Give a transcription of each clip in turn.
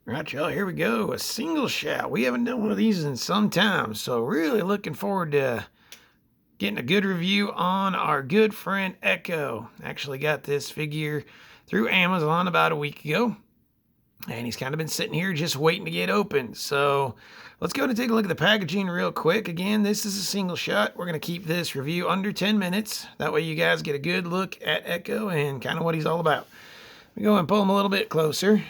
Right, y'all, here we go. A single shot. We haven't done one of these in some time, so really looking forward to getting a good review on our good friend Echo. Actually got this figure through Amazon about a week ago, and he's kind of been sitting here just waiting to get opened. So let's go and take a look at the packaging real quick. Again, this is a single shot. We're going to keep this review under 10 minutes. That way you guys get a good look at Echo and kind of what he's all about. We go and pull him a little bit closer.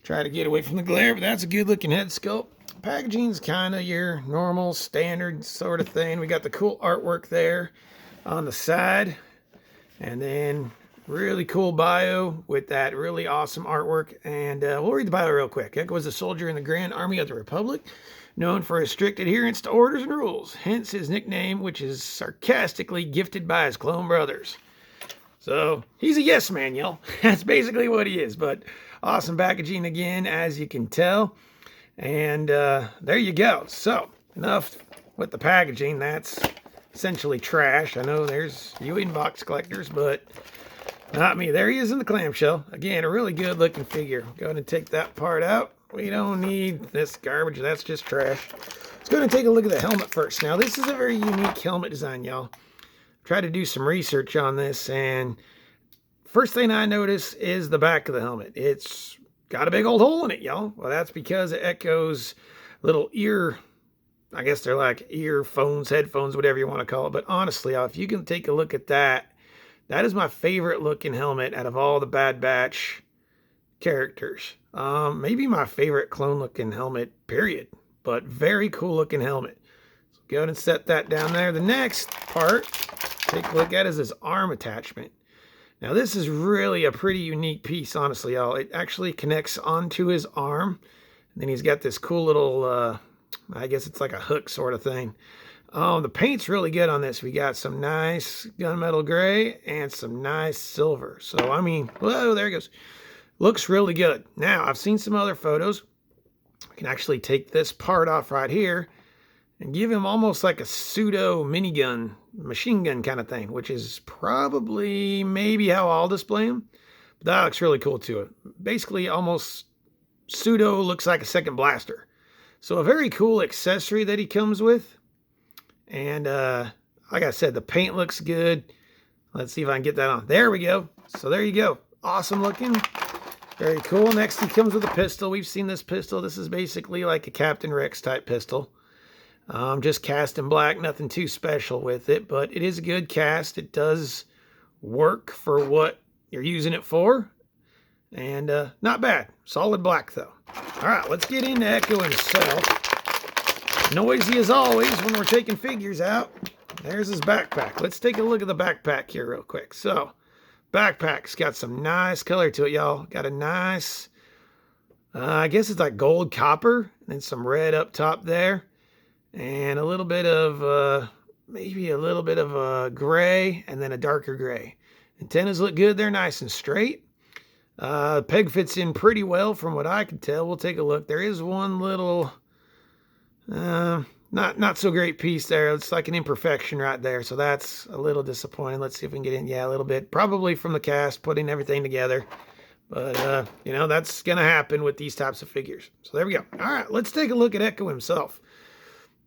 Try to get away from the glare, but that's a good looking head sculpt. Packaging's kind of your normal standard sort of thing. We got the cool artwork there on the side, and then really cool bio with that really awesome artwork. And we'll read the bio real quick. Echo was a soldier in the Grand Army of the Republic, known for his strict adherence to orders and rules, hence his nickname, which is sarcastically gifted by his clone brothers. So he's a yes man, y'all. That's basically what he is. But awesome packaging again, as you can tell. And there you go. So enough with the packaging. That's essentially trash. I know there's you inbox collectors, but not me. There he is in the clamshell. Again, a really good looking figure. Go ahead and take that part out. We don't need this garbage. That's just trash. Let's go ahead and take a look at the helmet first. Now, this is a very unique helmet design, y'all. Tried to do some research on this, and first thing I notice is the back of the helmet. It's got a big old hole in it, y'all. Well, that's because of Echo's little ear, I guess they're like earphones, headphones, whatever you want to call it. But honestly, y'all, if you can take a look at that, that is my favorite looking helmet out of all the Bad Batch characters. Maybe my favorite clone looking helmet, period. But very cool looking helmet. So go ahead and set that down there. The next part, take a look at, is his arm attachment. Now, this is really a pretty unique piece, honestly, y'all. It actually connects onto his arm. And then he's got this cool little, I guess it's like a hook sort of thing. The paint's really good on this. We got some nice gunmetal gray and some nice silver. So, I mean, whoa, there it goes. Looks really good. Now, I've seen some other photos. We can actually take this part off right here and give him almost like a pseudo minigun, machine gun kind of thing, which is probably maybe how I'll display him. But that looks really cool too. Basically almost pseudo looks like a second blaster. So a very cool accessory that he comes with. And like I said, the paint looks good. Let's see if I can get that on. There we go. So there you go. Awesome looking. Very cool. Next he comes with a pistol. We've seen this pistol. This is basically like a Captain Rex type pistol. Just cast in black, nothing too special with it, but it is a good cast. It does work for what you're using it for, and not bad. Solid black, though. All right, let's get into Echo himself. Noisy as always when we're taking figures out. There's his backpack. Let's take a look at the backpack here real quick. So, backpack's got some nice color to it, y'all. Got a nice, I guess it's like gold copper, and some red up top there. And a little bit of, maybe a little bit of a gray, and then a darker gray. Antennas look good. They're nice and straight. Peg fits in pretty well from what I can tell. We'll take a look. There is one little, not so great piece there. It's like an imperfection right there. So that's a little disappointing. Let's see if we can get in. Yeah, a little bit. Probably from the cast, putting everything together. But, you know, that's going to happen with these types of figures. So there we go. All right, let's take a look at Echo himself.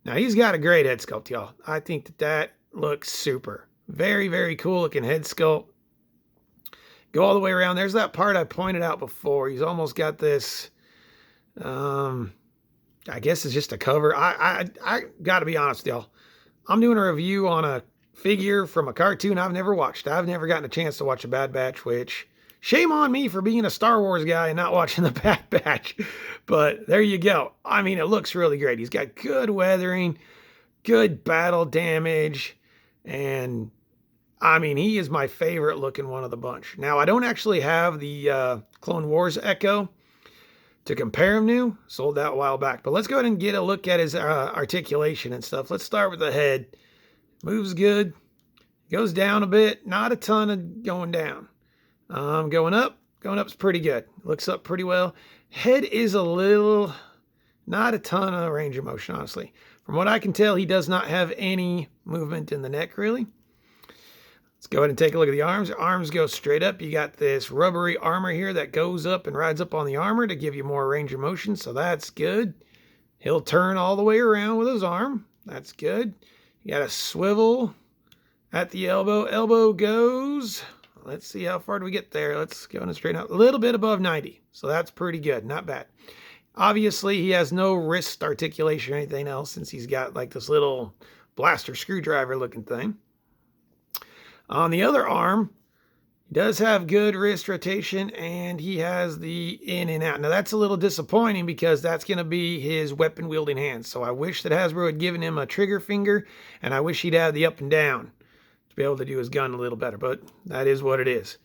Now, he's got a great head sculpt, y'all. I think that looks super. Very, very cool looking head sculpt. Go all the way around. There's that part I pointed out before. He's almost got this, I guess it's just a cover. I got to be honest, y'all. I'm doing a review on a figure from a cartoon I've never watched. I've never gotten a chance to watch a Bad Batch, which shame on me for being a Star Wars guy and not watching the Bad Batch. But there you go. I mean, it looks really great. He's got good weathering, good battle damage, and I mean, he is my favorite looking one of the bunch. Now, I don't actually have the Clone Wars Echo to compare him to. Sold that a while back. But let's go ahead and get a look at his articulation and stuff. Let's start with the head. Moves good. Goes down a bit. Not a ton of going down. Going up's pretty good. Looks up pretty well. Head is a little, not a ton of range of motion, honestly. From what I can tell, he does not have any movement in the neck, really. Let's go ahead and take a look at the arms. The arms go straight up. You got this rubbery armor here that goes up and rides up on the armor to give you more range of motion, so that's good. He'll turn all the way around with his arm. That's good. You got a swivel at the elbow. Elbow goes, let's see how far do we get there. Let's go and straighten out a little bit above 90. So that's pretty good, not bad. Obviously, he has no wrist articulation or anything else since he's got like this little blaster screwdriver looking thing. On the other arm, he does have good wrist rotation and he has the in and out. Now that's a little disappointing because that's going to be his weapon wielding hand. So I wish that Hasbro had given him a trigger finger, and I wish he'd have the up and down to be able to do his gun a little better, but that is what it is.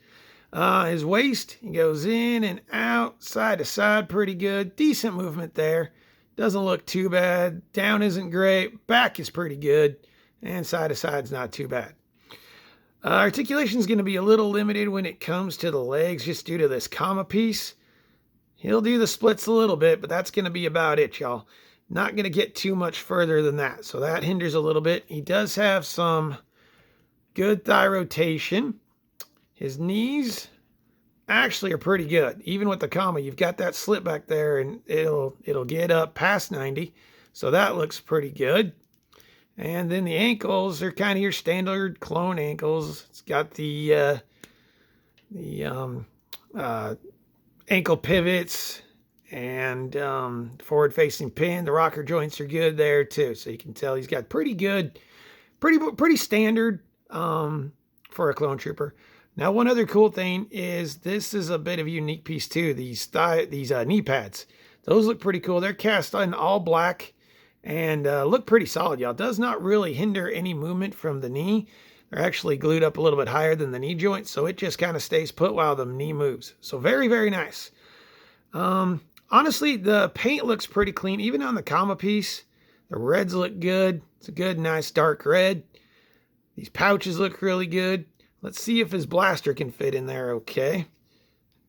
His waist, he goes in and out, side to side, pretty good. Decent movement there. Doesn't look too bad. Down isn't great. Back is pretty good. And side to side's not too bad. Articulation is going to be a little limited when it comes to the legs just due to this comma piece. He'll do the splits a little bit, but that's going to be about it, y'all. Not going to get too much further than that. So that hinders a little bit. He does have some good thigh rotation. His knees actually are pretty good. Even with the comma, you've got that slip back there and it'll get up past 90. So that looks pretty good. And then the ankles are kind of your standard clone ankles. It's got the ankle pivots and forward-facing pin. The rocker joints are good there too. So you can tell he's got pretty good, pretty standard for a clone trooper. Now, one other cool thing is this is a bit of a unique piece too. These knee pads, those look pretty cool. They're cast in all black and look pretty solid, y'all. Does not really hinder any movement from the knee. They're actually glued up a little bit higher than the knee joint, so it just kind of stays put while the knee moves. So very, very nice. Honestly, the paint looks pretty clean. Even on the comma piece, the reds look good. It's a good, nice dark red. These pouches look really good. Let's see if his blaster can fit in there okay.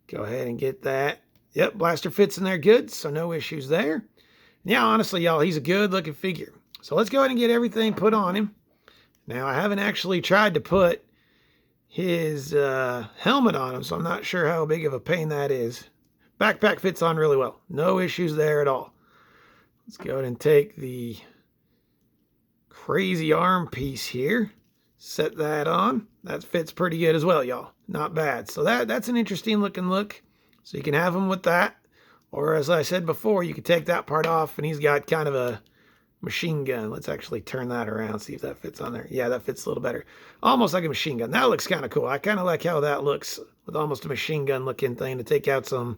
Go ahead and get that. Yep, blaster fits in there good, so no issues there. Yeah, honestly, y'all, he's a good-looking figure. So let's go ahead and get everything put on him. Now, I haven't actually tried to put his helmet on him, so I'm not sure how big of a pain that is. Backpack fits on really well. No issues there at all. Let's go ahead and take the crazy arm piece here. Set that on. That fits pretty good as well, y'all. Not bad. So that's an interesting looking look. So you can have him with that. Or as I said before, you could take that part off and he's got kind of a machine gun. Let's actually turn that around, see if that fits on there. Yeah, that fits a little better. Almost like a machine gun. That looks kind of cool. I kind of like how that looks with almost a machine gun looking thing to take out some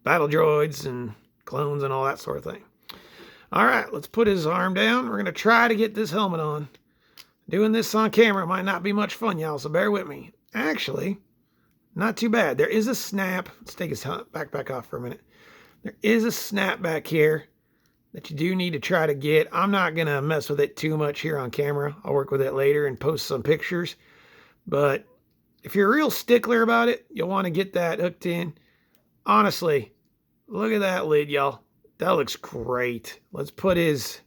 battle droids and clones and all that sort of thing. All right, let's put his arm down. We're going to try to get this helmet on. Doing this on camera might not be much fun, y'all, so bear with me. Actually, not too bad. There is a snap. Let's take his backpack off for a minute. There is a snap back here that you do need to try to get. I'm not going to mess with it too much here on camera. I'll work with it later and post some pictures. But if you're a real stickler about it, you'll want to get that hooked in. Honestly, look at that lid, y'all. That looks great. Let's put his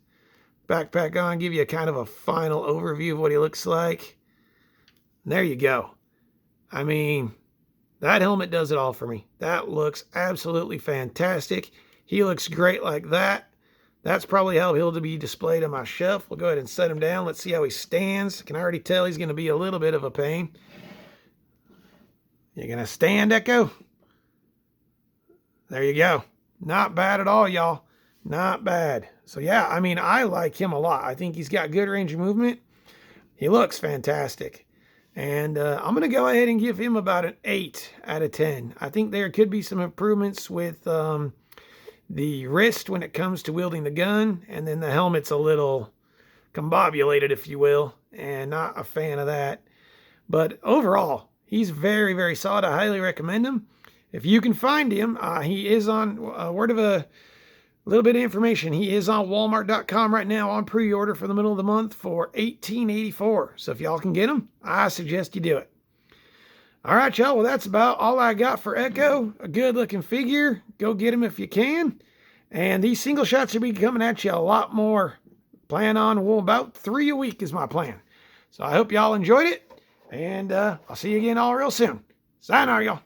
backpack on, give you a kind of a final overview of what he looks like. And there you go. I mean, that helmet does it all for me. That looks absolutely fantastic. He looks great like that. That's probably how he'll be displayed on my shelf. We'll go ahead and set him down. Let's see how he stands. I can already tell he's going to be a little bit of a pain. You're going to stand, Echo? There you go. Not bad at all, y'all. Not bad. So yeah, I mean, I like him a lot. I think he's got good range of movement. He looks fantastic. And I'm going to go ahead and give him about an 8 out of 10. I think there could be some improvements with the wrist when it comes to wielding the gun. And then the helmet's a little combobulated, if you will. And not a fan of that. But overall, he's very, very solid. I highly recommend him. If you can find him, he is on, word of a little bit of information. He is on Walmart.com right now on pre-order for the middle of the month for $18.84. So if y'all can get him, I suggest you do it. All right, y'all. Well, that's about all I got for Echo. A good-looking figure. Go get him if you can. And these single shots will be coming at you a lot more. Plan on, well, about 3 a week is my plan. So I hope y'all enjoyed it. And I'll see you again all real soon. Sayonara, y'all.